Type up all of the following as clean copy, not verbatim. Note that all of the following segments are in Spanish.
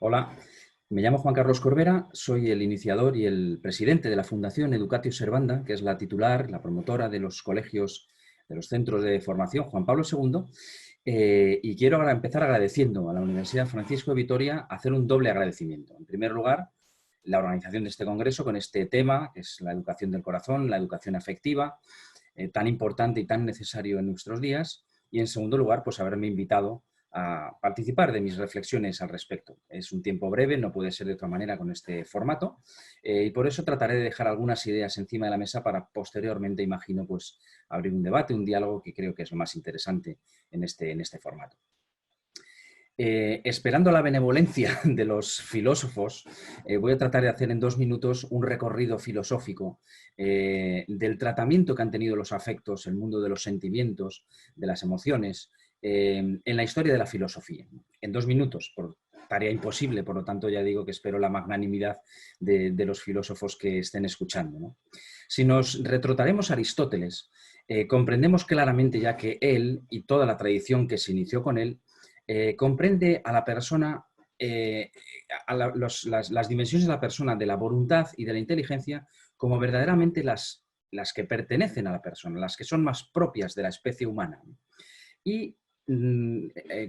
Hola, me llamo Juan Carlos Corbera, soy el iniciador y el presidente de la Fundación Educatio Servanda, que es la titular, la promotora de los colegios, de los centros de formación Juan Pablo II, y quiero ahora empezar agradeciendo a la Universidad Francisco de Vitoria, hacer un doble agradecimiento. En primer lugar, la organización de este congreso con este tema, que es la educación del corazón, la educación afectiva, tan importante y tan necesario en nuestros días, y en segundo lugar, pues haberme invitado a participar de mis reflexiones al respecto. Es un tiempo breve, no puede ser de otra manera con este formato, y por eso trataré de dejar algunas ideas encima de la mesa para posteriormente, imagino, pues abrir un debate, un diálogo que creo que es lo más interesante en este formato. Esperando la benevolencia de los filósofos, voy a tratar de hacer en 2 minutos un recorrido filosófico del tratamiento que han tenido los afectos, el mundo de los sentimientos, de las emociones, en la historia de la filosofía. En 2 minutos, por tarea imposible, por lo tanto ya digo que espero la magnanimidad de los filósofos que estén escuchando, ¿no? Si nos retrotraemos a Aristóteles, comprendemos claramente ya que él y toda la tradición que se inició con él comprende a la persona, las dimensiones de la persona, de la voluntad y de la inteligencia, como verdaderamente las que pertenecen a la persona, las que son más propias de la especie humana. Y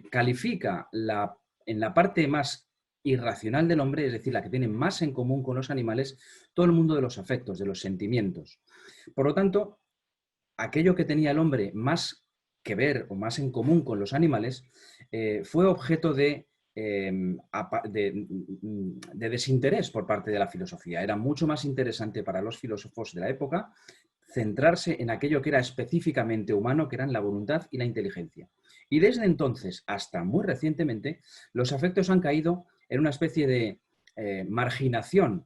califica en la parte más irracional del hombre, es decir, la que tiene más en común con los animales, todo el mundo de los afectos, de los sentimientos. Por lo tanto, aquello que tenía el hombre más que ver o más en común con los animales fue objeto de desinterés por parte de la filosofía. Era mucho más interesante para los filósofos de la época centrarse en aquello que era específicamente humano, que eran la voluntad y la inteligencia. Y desde entonces hasta muy recientemente, los afectos han caído en una especie de marginación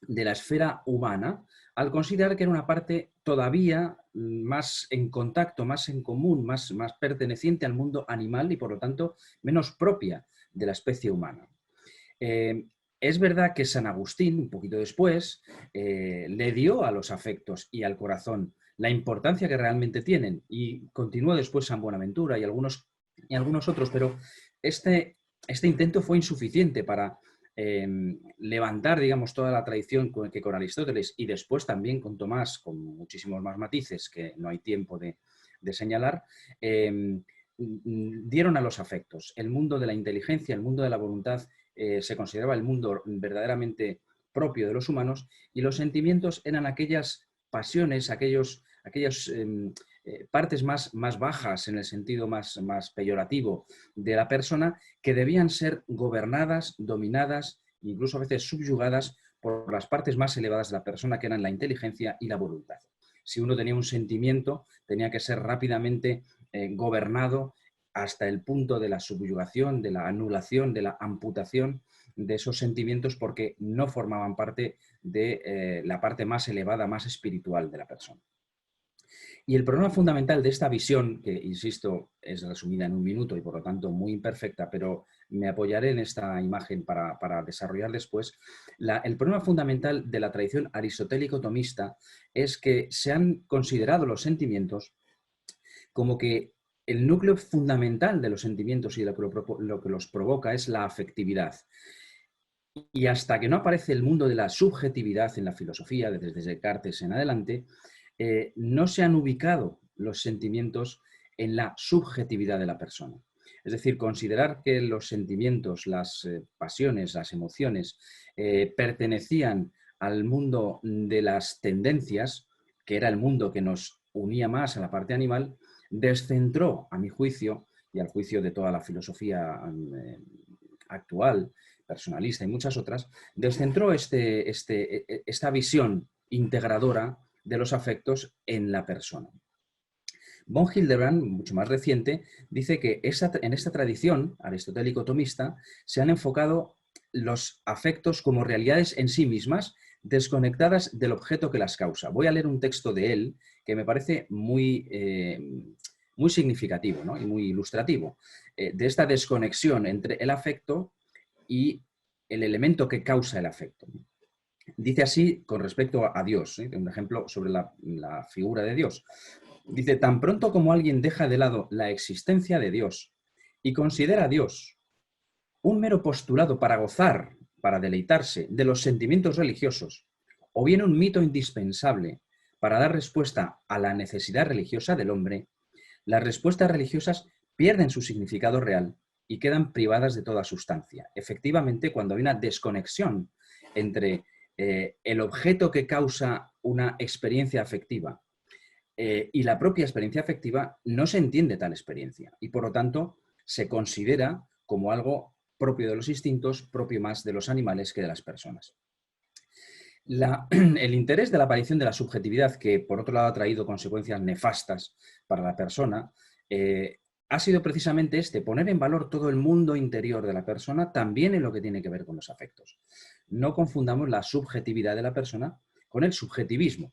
de la esfera humana, al considerar que era una parte todavía más en contacto, más en común, más perteneciente al mundo animal y por lo tanto menos propia de la especie humana. Es verdad que San Agustín, un poquito después, le dio a los afectos y al corazón la importancia que realmente tienen, y continuó después San Buenaventura y algunos otros, pero este intento fue insuficiente para levantar, digamos, toda la tradición que con Aristóteles y después también con Tomás, con muchísimos más matices que no hay tiempo de señalar, dieron a los afectos. El mundo de la inteligencia, el mundo de la voluntad, se consideraba el mundo verdaderamente propio de los humanos, y los sentimientos eran aquellas pasiones, aquellas partes más bajas, en el sentido más peyorativo de la persona, que debían ser gobernadas, dominadas, incluso a veces subyugadas por las partes más elevadas de la persona, que eran la inteligencia y la voluntad. Si uno tenía un sentimiento, tenía que ser rápidamente gobernado hasta el punto de la subyugación, de la anulación, de la amputación de esos sentimientos, porque no formaban parte de la parte más elevada, más espiritual de la persona. Y el problema fundamental de esta visión, que insisto, es resumida en 1 minuto y por lo tanto muy imperfecta, pero me apoyaré en esta imagen para desarrollar después, el problema fundamental de la tradición aristotélico-tomista es que se han considerado los sentimientos como que el núcleo fundamental de los sentimientos y lo que los provoca es la afectividad. Y hasta que no aparece el mundo de la subjetividad en la filosofía, desde Descartes en adelante, no se han ubicado los sentimientos en la subjetividad de la persona. Es decir, considerar que los sentimientos, las pasiones, las emociones, pertenecían al mundo de las tendencias, que era el mundo que nos unía más a la parte animal, descentró, a mi juicio, y al juicio de toda la filosofía actual, personalista y muchas otras, descentró esta visión integradora de los afectos en la persona. Von Hildebrand, mucho más reciente, dice que en esta tradición aristotélico-tomista se han enfocado los afectos como realidades en sí mismas, desconectadas del objeto que las causa. Voy a leer un texto de él que me parece muy significativo, ¿no? Y muy ilustrativo, de esta desconexión entre el afecto y el elemento que causa el afecto. Dice así con respecto a Dios, un ejemplo sobre la figura de Dios. Dice: tan pronto como alguien deja de lado la existencia de Dios y considera a Dios un mero postulado para gozar, para deleitarse de los sentimientos religiosos, o bien un mito indispensable para dar respuesta a la necesidad religiosa del hombre, las respuestas religiosas pierden su significado real y quedan privadas de toda sustancia. Efectivamente, cuando hay una desconexión entre el objeto que causa una experiencia afectiva y la propia experiencia afectiva, no se entiende tal experiencia y, por lo tanto, se considera como algo propio de los instintos, propio más de los animales que de las personas. El interés de la aparición de la subjetividad, que por otro lado ha traído consecuencias nefastas para la persona, ha sido precisamente poner en valor todo el mundo interior de la persona, también en lo que tiene que ver con los afectos. No confundamos la subjetividad de la persona con el subjetivismo.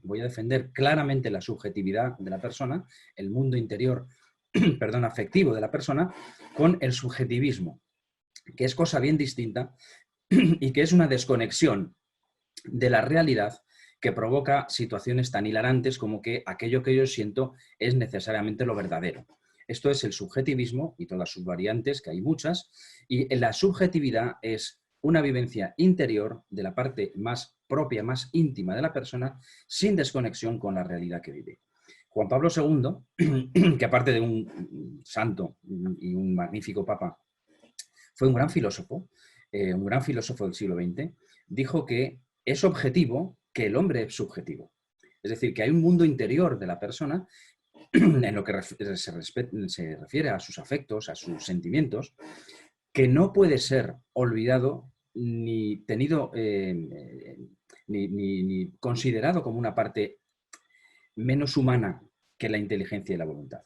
Voy a defender claramente la subjetividad de la persona, el mundo interior, perdón, afectivo de la persona, con el subjetivismo, que es cosa bien distinta y que es una desconexión de la realidad que provoca situaciones tan hilarantes como que aquello que yo siento es necesariamente lo verdadero. Esto es el subjetivismo y todas sus variantes, que hay muchas, y la subjetividad es una vivencia interior de la parte más propia, más íntima de la persona, sin desconexión con la realidad que vive. Juan Pablo II, que aparte de un santo y un magnífico papa, fue un gran filósofo del siglo XX, dijo que es objetivo que el hombre es subjetivo. Es decir, que hay un mundo interior de la persona en lo que se refiere a sus afectos, a sus sentimientos, que no puede ser olvidado ni tenido ni considerado como una parte menos humana que la inteligencia y la voluntad.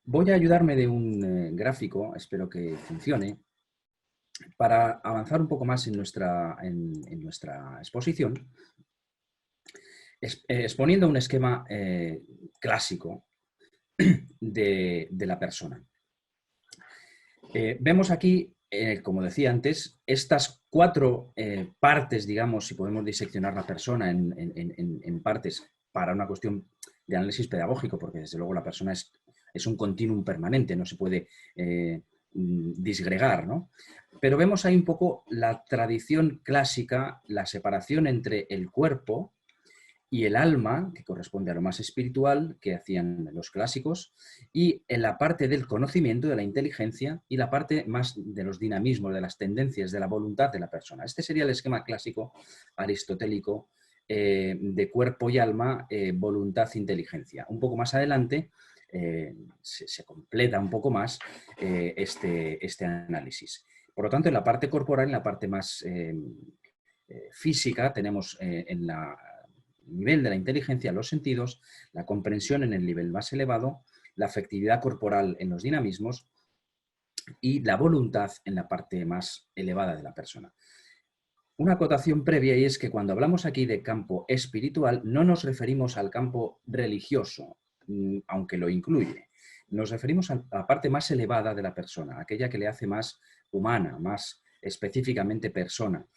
Voy a ayudarme de un gráfico, espero que funcione, para avanzar un poco más en nuestra exposición, exponiendo un esquema clásico de la persona. Vemos aquí, como decía antes, estas 4 partes, digamos, si podemos diseccionar la persona en partes para una cuestión de análisis pedagógico, porque desde luego la persona es un continuum permanente, no se puede disgregar, ¿no? Pero vemos ahí un poco la tradición clásica, la separación entre el cuerpo y el alma, que corresponde a lo más espiritual que hacían los clásicos, y en la parte del conocimiento, de la inteligencia, y la parte más de los dinamismos, de las tendencias, de la voluntad de la persona. Este sería el esquema clásico aristotélico de cuerpo y alma, voluntad, inteligencia. Un poco más adelante se completa un poco más este análisis. Por lo tanto, en la parte corporal, en la parte más física, tenemos en la nivel de la inteligencia, los sentidos, la comprensión en el nivel más elevado, la afectividad corporal en los dinamismos y la voluntad en la parte más elevada de la persona. Una acotación previa, y es que cuando hablamos aquí de campo espiritual no nos referimos al campo religioso, aunque lo incluye. Nos referimos a la parte más elevada de la persona, aquella que le hace más humana, más específicamente persona.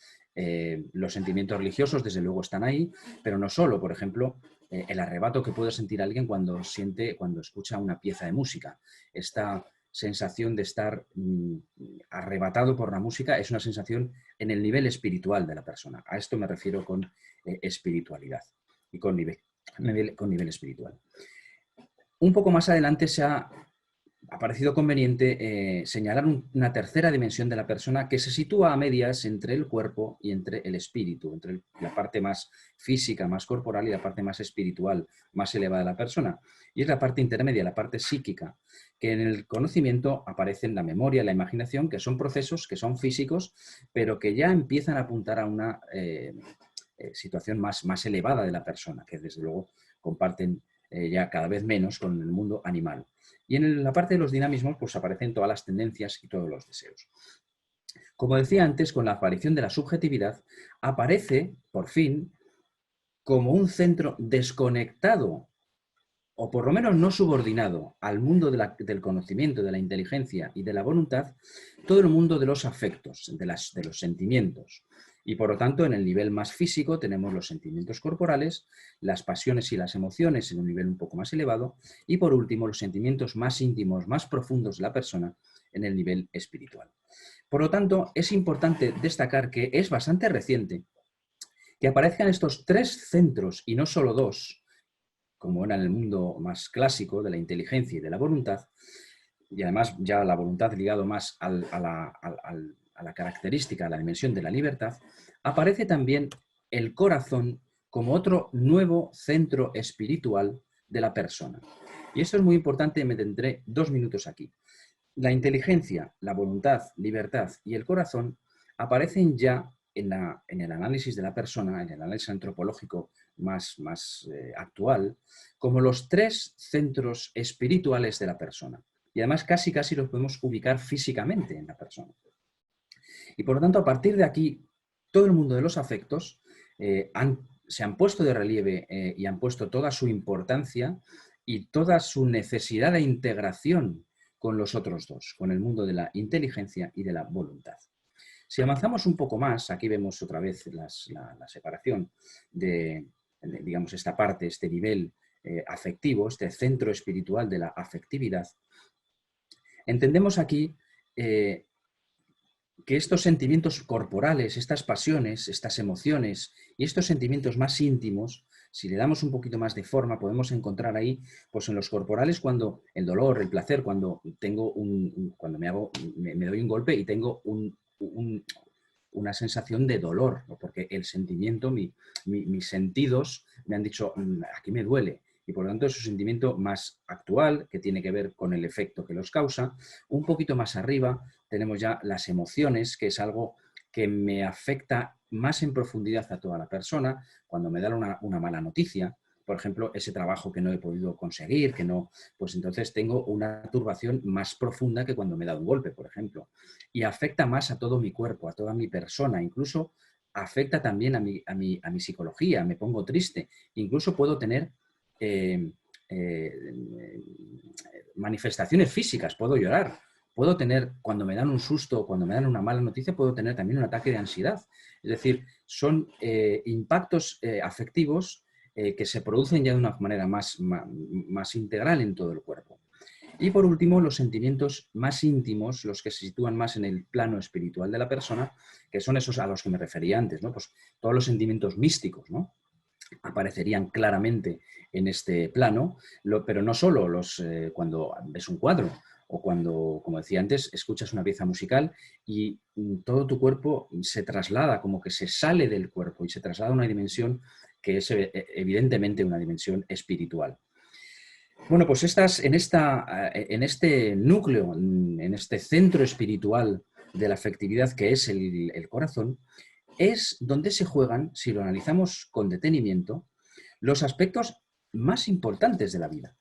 Los sentimientos religiosos, desde luego, están ahí, pero no solo. Por ejemplo, el arrebato que puede sentir alguien cuando escucha una pieza de música. Esta sensación de estar arrebatado por la música es una sensación en el nivel espiritual de la persona. A esto me refiero con espiritualidad y con nivel espiritual. Un poco más adelante se ha parecido conveniente señalar una tercera dimensión de la persona que se sitúa a medias entre el cuerpo y entre el espíritu, entre la parte más física, más corporal, y la parte más espiritual, más elevada de la persona. Y es la parte intermedia, la parte psíquica, que en el conocimiento aparecen la memoria, la imaginación, que son procesos que son físicos, pero que ya empiezan a apuntar a una situación más elevada de la persona, que desde luego comparten ya cada vez menos con el mundo animal. Y en la parte de los dinamismos pues aparecen todas las tendencias y todos los deseos. Como decía antes, con la aparición de la subjetividad, aparece, por fin, como un centro desconectado, o por lo menos no subordinado, al mundo del conocimiento, de la inteligencia y de la voluntad, todo el mundo de los afectos, de los sentimientos. Y por lo tanto, en el nivel más físico tenemos los sentimientos corporales, las pasiones y las emociones en un nivel un poco más elevado, y por último, los sentimientos más íntimos, más profundos de la persona, en el nivel espiritual. Por lo tanto, es importante destacar que es bastante reciente que aparezcan estos tres centros y no solo dos, como era en el mundo más clásico de la inteligencia y de la voluntad, y además ya la voluntad ligado más a la característica, a la dimensión de la libertad, aparece también el corazón como otro nuevo centro espiritual de la persona. Y esto es muy importante y me tendré 2 minutos aquí. La inteligencia, la voluntad, libertad y el corazón aparecen ya en el análisis de la persona, en el análisis antropológico más actual, como los tres centros espirituales de la persona. Y además casi los podemos ubicar físicamente en la persona. Y por lo tanto, a partir de aquí, todo el mundo de los afectos se han puesto de relieve y han puesto toda su importancia y toda su necesidad de integración con los otros dos, con el mundo de la inteligencia y de la voluntad. Si avanzamos un poco más, aquí vemos otra vez la separación de, digamos, esta parte, este nivel afectivo, este centro espiritual de la afectividad. Entendemos aquí que estos sentimientos corporales, estas pasiones, estas emociones y estos sentimientos más íntimos, si le damos un poquito más de forma, podemos encontrar ahí, pues en los corporales, cuando el dolor, el placer, cuando tengo cuando me doy un golpe y tengo una sensación de dolor, ¿no? Porque el sentimiento, mis sentidos me han dicho, aquí me duele. Y por lo tanto es un sentimiento más actual, que tiene que ver con el efecto que los causa. Un poquito más arriba tenemos ya las emociones, que es algo que me afecta más en profundidad a toda la persona. Cuando me da una mala noticia, por ejemplo, ese trabajo que no he podido conseguir, que no, pues entonces tengo una turbación más profunda que cuando me da un golpe, por ejemplo. Y afecta más a todo mi cuerpo, a toda mi persona, incluso afecta también a mi psicología, me pongo triste. Incluso puedo tener manifestaciones físicas, puedo llorar, puedo tener, cuando me dan un susto, cuando me dan una mala noticia, puedo tener también un ataque de ansiedad. Es decir, son impactos afectivos que se producen ya de una manera más integral en todo el cuerpo. Y por último, los sentimientos más íntimos, los que se sitúan más en el plano espiritual de la persona, que son esos a los que me refería antes, ¿no? Pues todos los sentimientos místicos, ¿no? Aparecerían claramente en este plano, pero no solo cuando ves un cuadro o cuando, como decía antes, escuchas una pieza musical y todo tu cuerpo se traslada, como que se sale del cuerpo y se traslada a una dimensión que es evidentemente una dimensión espiritual. Bueno, pues en este núcleo, en este centro espiritual de la afectividad que es el corazón, es donde se juegan, si lo analizamos con detenimiento, los aspectos más importantes de la vida.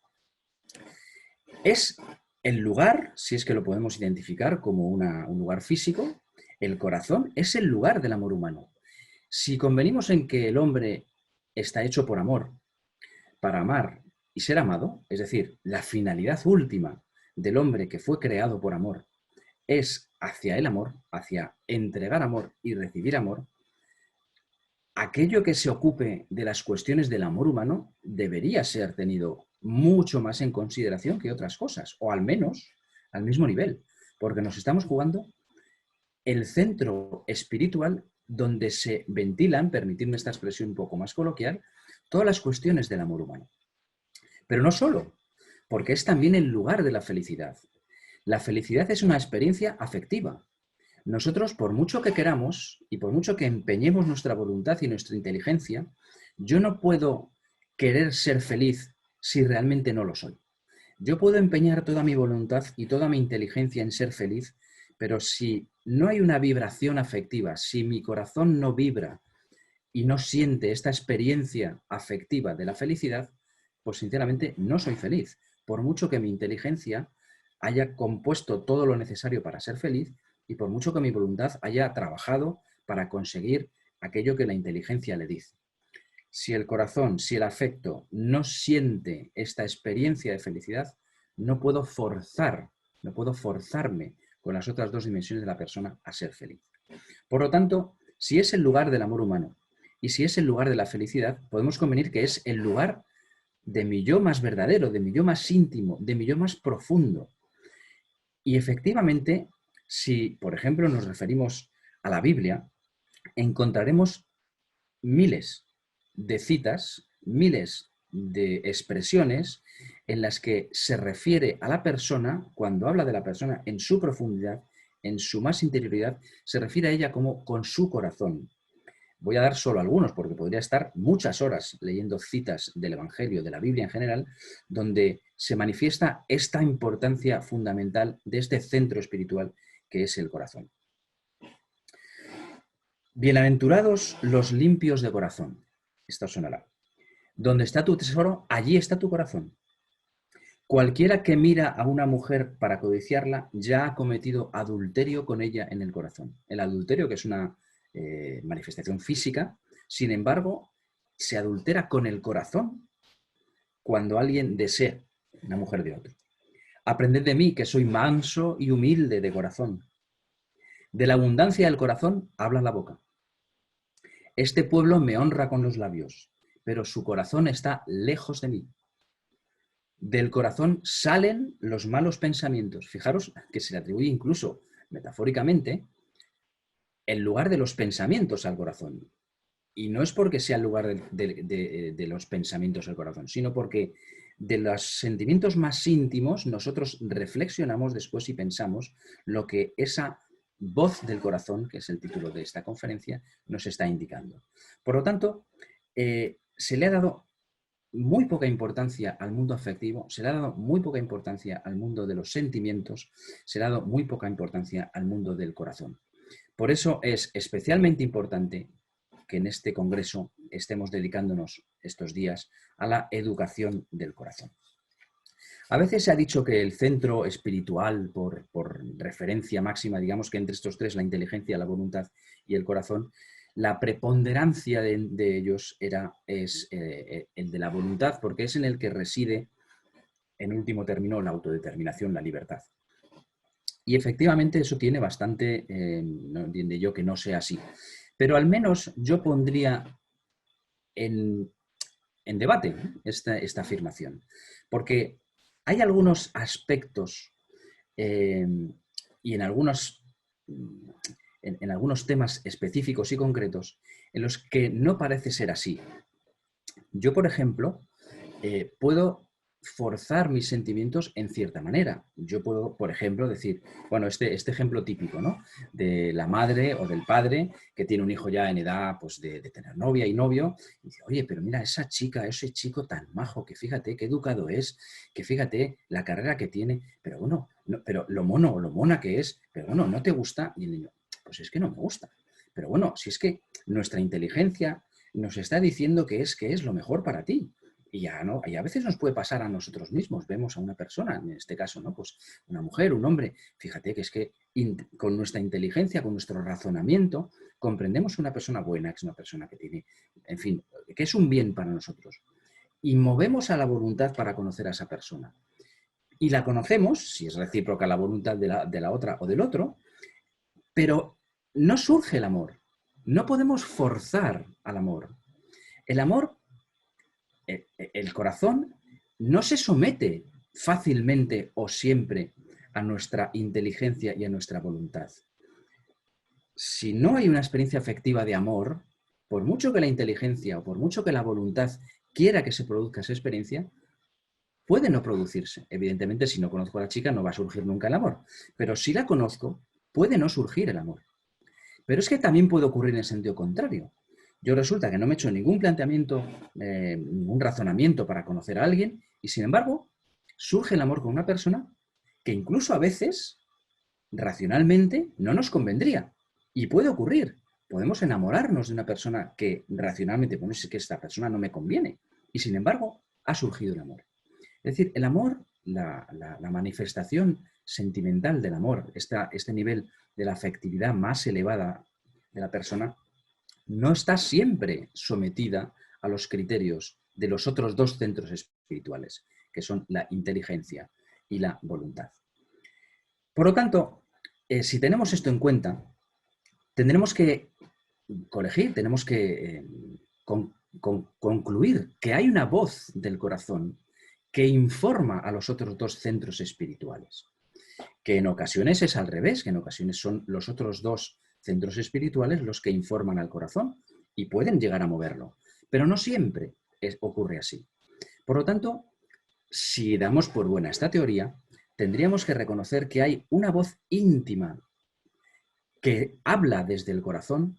Es el lugar, si es que lo podemos identificar como un lugar físico, el corazón es el lugar del amor humano. Si convenimos en que el hombre está hecho por amor, para amar y ser amado, es decir, la finalidad última del hombre que fue creado por amor es hacia el amor, hacia entregar amor y recibir amor, aquello que se ocupe de las cuestiones del amor humano debería ser tenido mucho más en consideración que otras cosas, o al menos al mismo nivel, porque nos estamos jugando el centro espiritual donde se ventilan, permitidme esta expresión un poco más coloquial, todas las cuestiones del amor humano. Pero no solo, porque es también el lugar de la felicidad. La felicidad es una experiencia afectiva. Nosotros, por mucho que queramos y por mucho que empeñemos nuestra voluntad y nuestra inteligencia, yo no puedo querer ser feliz si realmente no lo soy. Yo puedo empeñar toda mi voluntad y toda mi inteligencia en ser feliz, pero si no hay una vibración afectiva, si mi corazón no vibra y no siente esta experiencia afectiva de la felicidad, pues sinceramente no soy feliz. Por mucho que mi inteligencia haya compuesto todo lo necesario para ser feliz y por mucho que mi voluntad haya trabajado para conseguir aquello que la inteligencia le dice. Si el corazón, si el afecto no siente esta experiencia de felicidad, no puedo forzarme con las otras dos dimensiones de la persona a ser feliz. Por lo tanto, si es el lugar del amor humano y si es el lugar de la felicidad, podemos convenir que es el lugar de mi yo más verdadero, de mi yo más íntimo, de mi yo más profundo. Y efectivamente, si, por ejemplo, nos referimos a la Biblia, encontraremos miles de citas, miles de expresiones en las que se refiere a la persona, cuando habla de la persona en su profundidad, en su más interioridad, se refiere a ella como con su corazón. Voy a dar solo algunos, porque podría estar muchas horas leyendo citas del Evangelio, de la Biblia en general, donde se manifiesta esta importancia fundamental de este centro espiritual que es el corazón. Bienaventurados los limpios de corazón. Esto sonará. Donde está tu tesoro, allí está tu corazón. Cualquiera que mira a una mujer para codiciarla ya ha cometido adulterio con ella en el corazón. El adulterio, que es una manifestación física, sin embargo, se adultera con el corazón cuando alguien desea una mujer de otro. Aprended de mí, que soy manso y humilde de corazón. De la abundancia del corazón habla la boca. Este pueblo me honra con los labios, pero su corazón está lejos de mí. Del corazón salen los malos pensamientos. Fijaros que se le atribuye incluso metafóricamente el lugar de los pensamientos al corazón. Y no es porque sea el lugar de los pensamientos al corazón, sino porque de los sentimientos más íntimos nosotros reflexionamos después y pensamos lo que esa voz del corazón, que es el título de esta conferencia, nos está indicando. Por lo tanto, se le ha dado muy poca importancia al mundo afectivo, se le ha dado muy poca importancia al mundo de los sentimientos, se le ha dado muy poca importancia al mundo del corazón. Por eso es especialmente importante que en este congreso estemos dedicándonos estos días a la educación del corazón. A veces se ha dicho que el centro espiritual, por referencia máxima, digamos que entre estos tres, la inteligencia, la voluntad y el corazón, la preponderancia de ellos es el de la voluntad, porque es en el que reside, en último término, la autodeterminación, la libertad. Y efectivamente eso tiene bastante, no entiende yo que no sea así. Pero al menos yo pondría en debate esta afirmación, porque hay algunos aspectos y en algunos temas específicos y concretos en los que no parece ser así. Yo, por ejemplo, puedo forzar mis sentimientos en cierta manera. Yo puedo, por ejemplo, decir, bueno, este ejemplo típico, ¿no? De la madre o del padre que tiene un hijo ya en edad pues, de tener novia y novio, y dice, oye, pero mira, esa chica, ese chico tan majo, que fíjate qué educado es, que fíjate la carrera que tiene, pero bueno, no, pero lo mono o lo mona que es, pero bueno, ¿no te gusta? Y el niño, pues es que no me gusta. Pero bueno, si es que nuestra inteligencia nos está diciendo que es lo mejor para ti. Y a veces nos puede pasar a nosotros mismos. Vemos a una persona, en este caso, ¿no? Pues una mujer, un hombre. Fíjate que es que con nuestra inteligencia, con nuestro razonamiento, comprendemos que una persona buena, que es una persona que tiene, en fin, que es un bien para nosotros. Y movemos a la voluntad para conocer a esa persona. Y la conocemos, si es recíproca la voluntad de la otra o del otro, pero no surge el amor. No podemos forzar al amor. El amor, el corazón, no se somete fácilmente o siempre a nuestra inteligencia y a nuestra voluntad. Si no hay una experiencia afectiva de amor, por mucho que la inteligencia o por mucho que la voluntad quiera que se produzca esa experiencia, puede no producirse. Evidentemente, si no conozco a la chica, no va a surgir nunca el amor. Pero si la conozco, puede no surgir el amor. Pero es que también puede ocurrir en el sentido contrario. Yo resulta que no me he hecho ningún planteamiento, ningún razonamiento para conocer a alguien y, sin embargo, surge el amor con una persona que incluso a veces, racionalmente, no nos convendría. Y puede ocurrir. Podemos enamorarnos de una persona que racionalmente, bueno, es que esta persona no me conviene. Y, sin embargo, ha surgido el amor. Es decir, el amor, la manifestación sentimental del amor, este nivel de la afectividad más elevada de la persona, no está siempre sometida a los criterios de los otros dos centros espirituales, que son la inteligencia y la voluntad. Por lo tanto, si tenemos esto en cuenta, tendremos que corregir, tenemos que concluir que hay una voz del corazón que informa a los otros dos centros espirituales. que en ocasiones es al revés, que en ocasiones son los otros dos centros espirituales los que informan al corazón y pueden llegar a moverlo. Pero no siempre ocurre así. Por lo tanto, si damos por buena esta teoría, tendríamos que reconocer que hay una voz íntima que habla desde el corazón,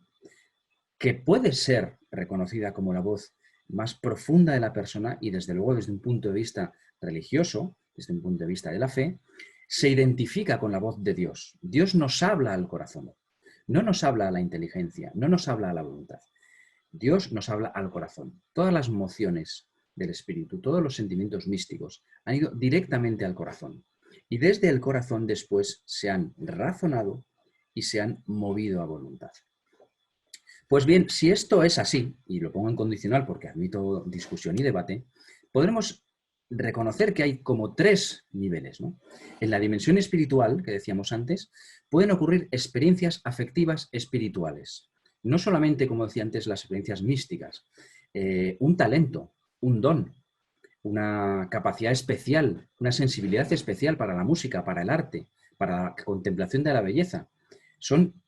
que puede ser reconocida como la voz más profunda de la persona y desde luego desde un punto de vista religioso, desde un punto de vista de la fe, se identifica con la voz de Dios. Dios nos habla al corazón, no nos habla a la inteligencia, no nos habla a la voluntad. Dios nos habla al corazón. Todas las emociones del espíritu, todos los sentimientos místicos han ido directamente al corazón. Y desde el corazón después se han razonado y se han movido a voluntad. Pues bien, si esto es así, y lo pongo en condicional porque admito discusión y debate, podremos reconocer que hay como tres niveles, ¿no? En la dimensión espiritual, que decíamos antes, pueden ocurrir experiencias afectivas espirituales. No solamente, como decía antes, las experiencias místicas, un talento, un don, una capacidad especial, una sensibilidad especial para la música, para el arte, para la contemplación de la belleza. Son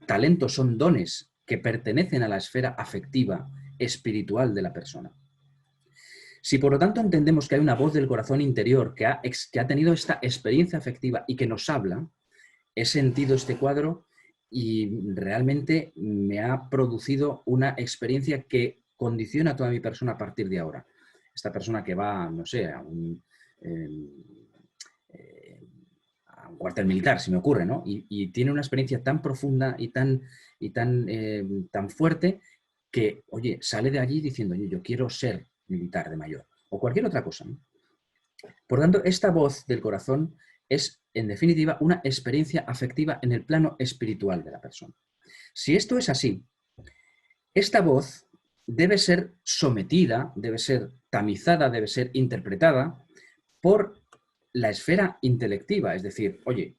talentos, son dones que pertenecen a la esfera afectiva, espiritual de la persona. Si por lo tanto entendemos que hay una voz del corazón interior que ha tenido esta experiencia afectiva y que nos habla, he sentido este cuadro y realmente me ha producido una experiencia que condiciona a toda mi persona a partir de ahora. Esta persona que va, no sé, a un cuartel militar, si me ocurre, ¿no? Y tiene una experiencia tan profunda y tan fuerte que, oye, sale de allí diciendo, oye, yo quiero ser militar de mayor, o cualquier otra cosa, ¿no? Por tanto, esta voz del corazón es, en definitiva, una experiencia afectiva en el plano espiritual de la persona. Si esto es así, esta voz debe ser sometida, debe ser tamizada, debe ser interpretada por la esfera intelectiva, es decir, oye,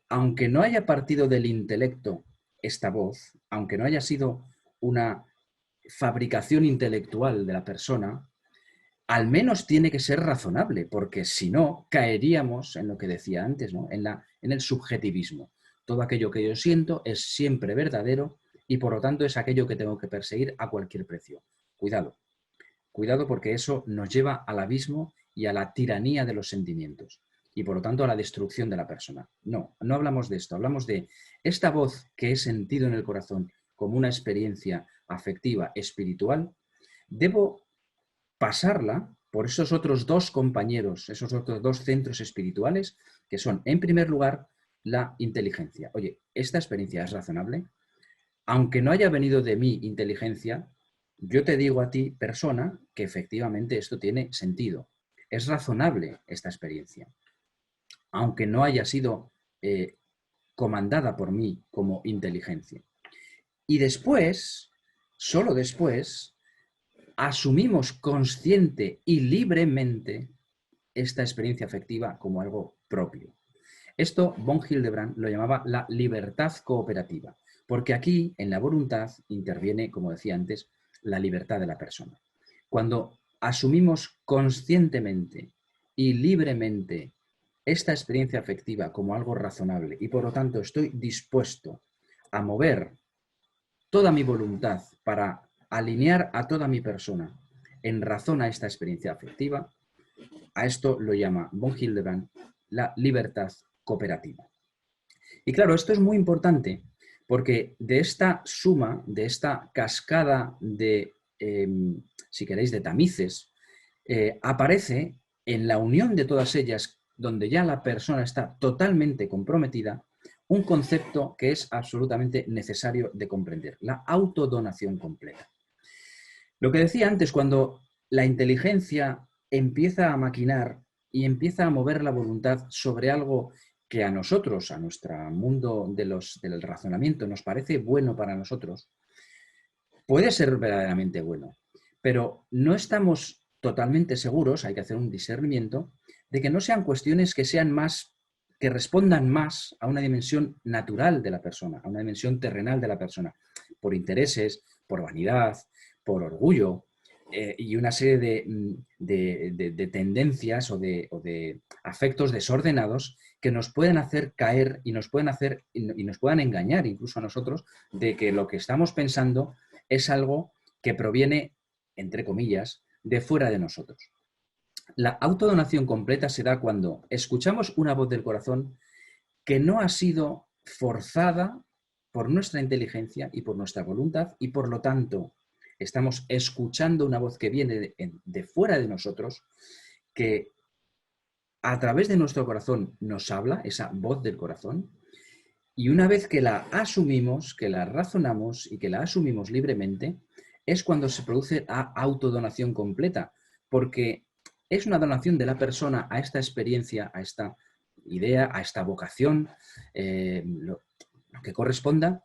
aunque no haya partido del intelecto esta voz, aunque no haya sido una fabricación intelectual de la persona, al menos tiene que ser razonable, porque si no, caeríamos en lo que decía antes, ¿no? En el subjetivismo. Todo aquello que yo siento es siempre verdadero y por lo tanto es aquello que tengo que perseguir a cualquier precio. Cuidado, cuidado porque eso nos lleva al abismo y a la tiranía de los sentimientos y por lo tanto a la destrucción de la persona. No, no hablamos de esto, hablamos de esta voz que he sentido en el corazón como una experiencia afectiva, espiritual. Debo pasarla por esos otros dos compañeros, esos otros dos centros espirituales, que son, en primer lugar, la inteligencia. Oye, ¿esta experiencia es razonable? Aunque no haya venido de mi inteligencia, yo te digo a ti, persona, que efectivamente esto tiene sentido. Es razonable esta experiencia. Aunque no haya sido comandada por mí como inteligencia. Y después, solo después, asumimos consciente y libremente esta experiencia afectiva como algo propio. Esto von Hildebrand lo llamaba la libertad cooperativa, porque aquí en la voluntad interviene, como decía antes, la libertad de la persona. Cuando asumimos conscientemente y libremente esta experiencia afectiva como algo razonable y por lo tanto estoy dispuesto a mover toda mi voluntad para alinear a toda mi persona en razón a esta experiencia afectiva, a esto lo llama von Hildebrand la libertad cooperativa. Y claro, esto es muy importante porque de esta suma, de esta cascada de, si queréis, de tamices, aparece en la unión de todas ellas, donde ya la persona está totalmente comprometida, un concepto que es absolutamente necesario de comprender, la autodonación completa. Lo que decía antes, cuando la inteligencia empieza a maquinar y empieza a mover la voluntad sobre algo que a nosotros, a nuestro mundo del razonamiento, nos parece bueno para nosotros, puede ser verdaderamente bueno, pero no estamos totalmente seguros, hay que hacer un discernimiento, de que no sean cuestiones que sean más, que respondan más a una dimensión natural de la persona, a una dimensión terrenal de la persona, por intereses, por vanidad, por orgullo, y una serie de tendencias o de afectos desordenados que nos pueden hacer caer y nos puedan engañar incluso a nosotros de que lo que estamos pensando es algo que proviene, entre comillas, de fuera de nosotros. La autodonación completa se da cuando escuchamos una voz del corazón que no ha sido forzada por nuestra inteligencia y por nuestra voluntad, y por lo tanto estamos escuchando una voz que viene de fuera de nosotros, que a través de nuestro corazón nos habla, esa voz del corazón, y una vez que la asumimos, que la razonamos y que la asumimos libremente, es cuando se produce la autodonación completa, porque es una donación de la persona a esta experiencia, a esta idea, a esta vocación, lo que corresponda,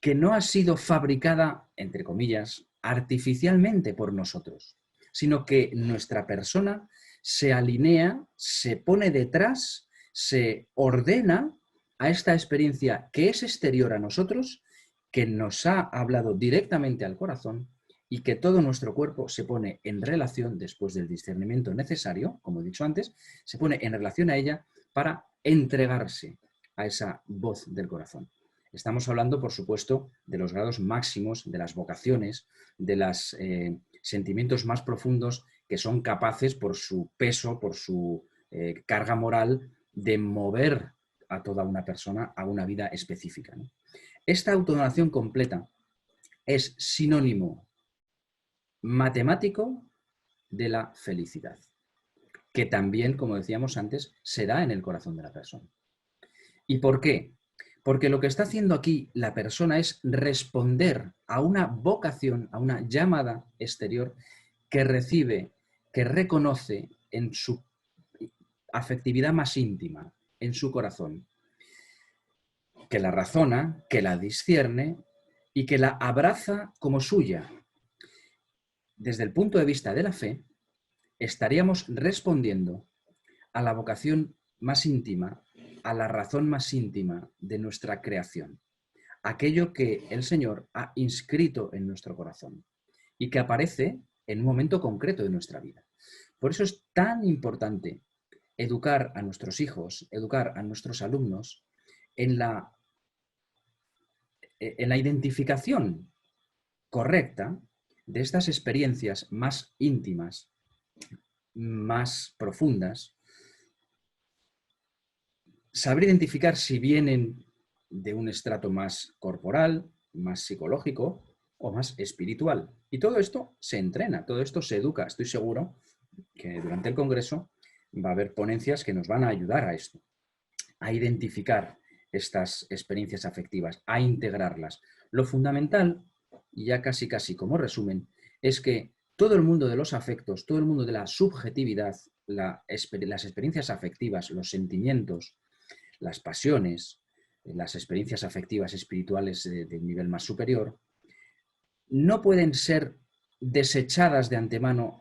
que no ha sido fabricada, entre comillas, artificialmente por nosotros, sino que nuestra persona se alinea, se pone detrás, se ordena a esta experiencia que es exterior a nosotros, que nos ha hablado directamente al corazón y que todo nuestro cuerpo se pone en relación, después del discernimiento necesario, como he dicho antes, se pone en relación a ella para entregarse a esa voz del corazón. Estamos hablando, por supuesto, de los grados máximos, de las vocaciones, de los sentimientos más profundos que son capaces, por su peso, por su carga moral, de mover a toda una persona a una vida específica, ¿no? Esta autodonación completa es sinónimo matemático de la felicidad, que también, como decíamos antes, se da en el corazón de la persona. ¿Y por qué? Porque lo que está haciendo aquí la persona es responder a una vocación, a una llamada exterior que recibe, que reconoce en su afectividad más íntima, en su corazón, que la razona, que la discierne y que la abraza como suya. Desde el punto de vista de la fe, estaríamos respondiendo a la vocación más íntima, a la razón más íntima de nuestra creación, aquello que el Señor ha inscrito en nuestro corazón y que aparece en un momento concreto de nuestra vida. Por eso es tan importante educar a nuestros hijos, educar a nuestros alumnos en la identificación correcta de estas experiencias más íntimas, más profundas, saber identificar si vienen de un estrato más corporal, más psicológico o más espiritual. Y todo esto se entrena, todo esto se educa. Estoy seguro que durante el Congreso va a haber ponencias que nos van a ayudar a esto, a identificar estas experiencias afectivas, a integrarlas. Lo fundamental, y ya casi como resumen, es que todo el mundo de los afectos, todo el mundo de la subjetividad, las experiencias afectivas, los sentimientos, las pasiones, las experiencias afectivas espirituales de un nivel más superior, no pueden ser desechadas de antemano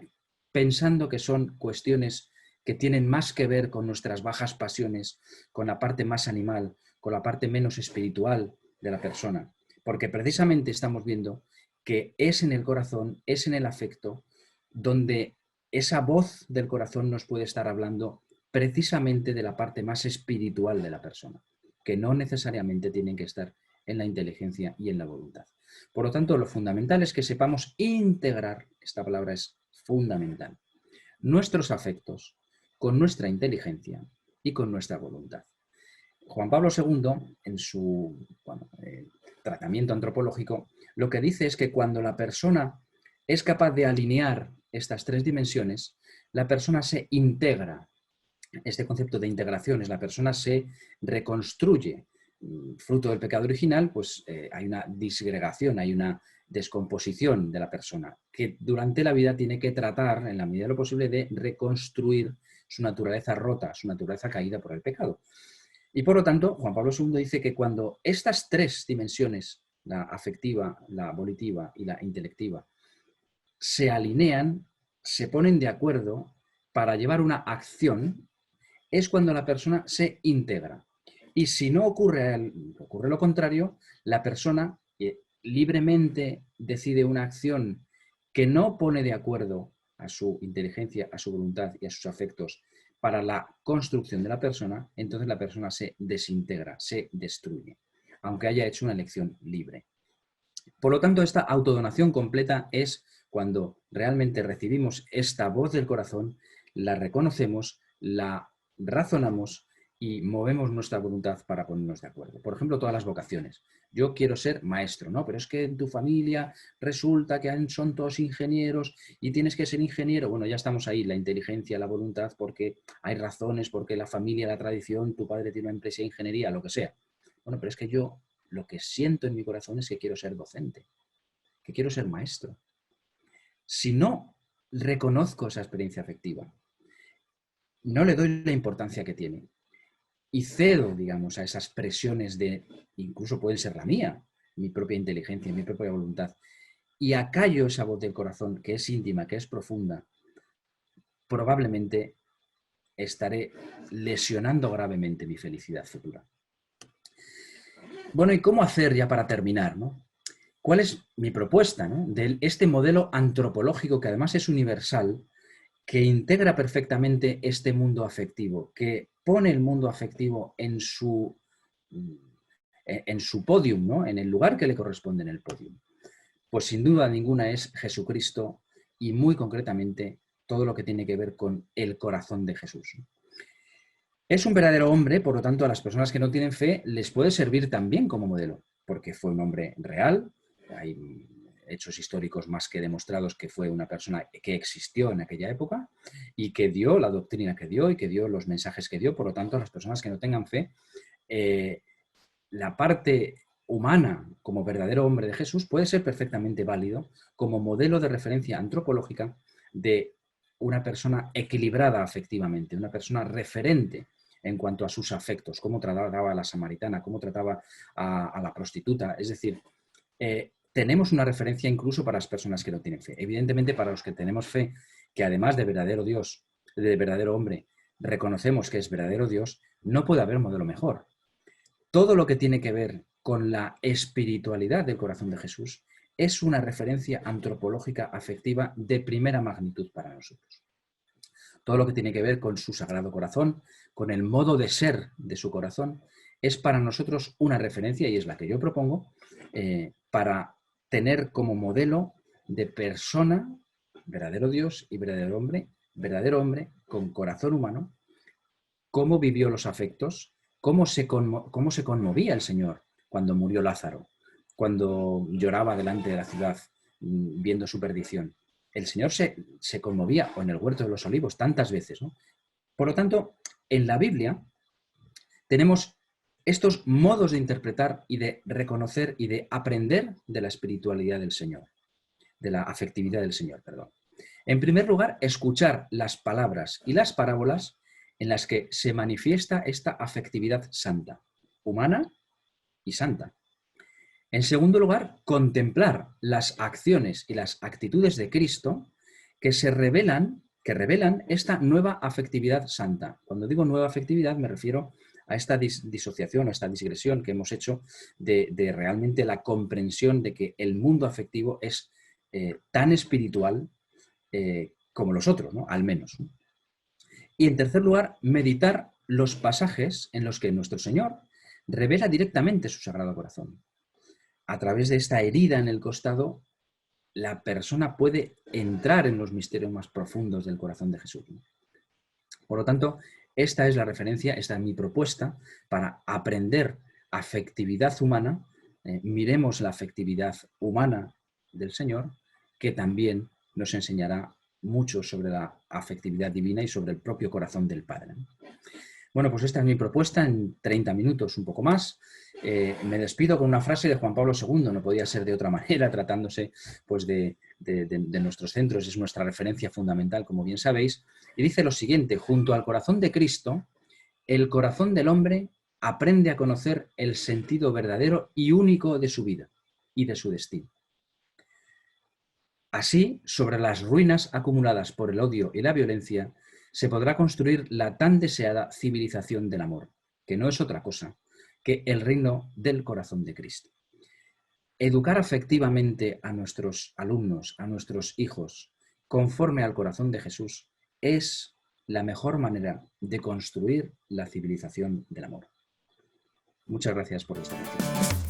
pensando que son cuestiones que tienen más que ver con nuestras bajas pasiones, con la parte más animal, con la parte menos espiritual de la persona. Porque precisamente estamos viendo que es en el corazón, es en el afecto, donde esa voz del corazón nos puede estar hablando precisamente de la parte más espiritual de la persona, que no necesariamente tienen que estar en la inteligencia y en la voluntad. Por lo tanto, lo fundamental es que sepamos integrar, esta palabra es fundamental, nuestros afectos con nuestra inteligencia y con nuestra voluntad. Juan Pablo II, en su tratamiento antropológico, lo que dice es que cuando la persona es capaz de alinear estas tres dimensiones, la persona se integra. Este concepto de integración es la persona se reconstruye. Fruto del pecado original, pues hay una disgregación, hay una descomposición de la persona que durante la vida tiene que tratar, en la medida de lo posible, de reconstruir su naturaleza rota, su naturaleza caída por el pecado. Y por lo tanto, Juan Pablo II dice que cuando estas tres dimensiones, la afectiva, la volitiva y la intelectiva, se alinean, se ponen de acuerdo para llevar una acción, es cuando la persona se integra. Y si no ocurre lo contrario, la persona libremente decide una acción que no pone de acuerdo a su inteligencia, a su voluntad y a sus afectos para la construcción de la persona, entonces la persona se desintegra, se destruye, aunque haya hecho una elección libre. Por lo tanto, esta autodonación completa es cuando realmente recibimos esta voz del corazón, la reconocemos, la razonamos y movemos nuestra voluntad para ponernos de acuerdo. Por ejemplo, todas las vocaciones. Yo quiero ser maestro, ¿no? Pero es que en tu familia resulta que son todos ingenieros y tienes que ser ingeniero. Bueno, ya estamos ahí, la inteligencia, la voluntad, porque hay razones, porque la familia, la tradición, tu padre tiene una empresa de ingeniería, lo que sea. Bueno, pero es que yo lo que siento en mi corazón es que quiero ser docente, que quiero ser maestro. Si no reconozco esa experiencia afectiva, no le doy la importancia que tiene y cedo, digamos, a esas presiones de, incluso pueden ser la mía, mi propia inteligencia, mi propia voluntad, y acallo esa voz del corazón que es íntima, que es profunda, probablemente estaré lesionando gravemente mi felicidad futura. Bueno, ¿y cómo hacer ya para terminar, ¿no? ¿Cuál es mi propuesta, ¿no? De este modelo antropológico que además es universal, que integra perfectamente este mundo afectivo, que pone el mundo afectivo en su podium, ¿no? En el lugar que le corresponde en el podium? Pues sin duda ninguna es Jesucristo y muy concretamente todo lo que tiene que ver con el corazón de Jesús. Es un verdadero hombre, por lo tanto a las personas que no tienen fe les puede servir también como modelo, porque fue un hombre real, hay hechos históricos más que demostrados que fue una persona que existió en aquella época y que dio la doctrina que dio y que dio los mensajes que dio. Por lo tanto, a las personas que no tengan fe, la parte humana como verdadero hombre de Jesús puede ser perfectamente válido como modelo de referencia antropológica de una persona equilibrada afectivamente, una persona referente en cuanto a sus afectos, cómo trataba a la samaritana, cómo trataba a la prostituta. Es decir, tenemos una referencia incluso para las personas que no tienen fe. Evidentemente, para los que tenemos fe, que además de verdadero Dios, de verdadero hombre, reconocemos que es verdadero Dios, no puede haber modelo mejor. Todo lo que tiene que ver con la espiritualidad del corazón de Jesús es una referencia antropológica afectiva de primera magnitud para nosotros. Todo lo que tiene que ver con su sagrado corazón, con el modo de ser de su corazón, es para nosotros una referencia, y es la que yo propongo, para tener como modelo de persona, verdadero Dios y verdadero hombre con corazón humano, cómo vivió los afectos, cómo se conmovía el Señor cuando murió Lázaro, cuando lloraba delante de la ciudad viendo su perdición. El Señor se conmovía, o en el huerto de los olivos, tantas veces, ¿no? Por lo tanto, en la Biblia tenemos estos modos de interpretar y de reconocer y de aprender de la espiritualidad del Señor, de la afectividad del Señor, perdón. En primer lugar, escuchar las palabras y las parábolas en las que se manifiesta esta afectividad santa, humana y santa. En segundo lugar, contemplar las acciones y las actitudes de Cristo que revelan esta nueva afectividad santa. Cuando digo nueva afectividad me refiero a esta disociación, a esta digresión que hemos hecho de realmente la comprensión de que el mundo afectivo es tan espiritual como los otros, ¿no? Al menos, ¿no? Y en tercer lugar, meditar los pasajes en los que nuestro Señor revela directamente su Sagrado Corazón. A través de esta herida en el costado, la persona puede entrar en los misterios más profundos del corazón de Jesús. Por lo tanto, esta es la referencia, esta es mi propuesta para aprender afectividad humana. Miremos la afectividad humana del Señor, que también nos enseñará mucho sobre la afectividad divina y sobre el propio corazón del Padre. Bueno, pues esta es mi propuesta en 30 minutos, un poco más. Me despido con una frase de Juan Pablo II, no podía ser de otra manera, tratándose pues, de nuestros centros, es nuestra referencia fundamental, como bien sabéis, y dice lo siguiente: junto al corazón de Cristo, el corazón del hombre aprende a conocer el sentido verdadero y único de su vida y de su destino. Así, sobre las ruinas acumuladas por el odio y la violencia, se podrá construir la tan deseada civilización del amor, que no es otra cosa que el reino del corazón de Cristo. educar afectivamente a nuestros alumnos, a nuestros hijos, conforme al corazón de Jesús, es la mejor manera de construir la civilización del amor. Muchas gracias por esta atención.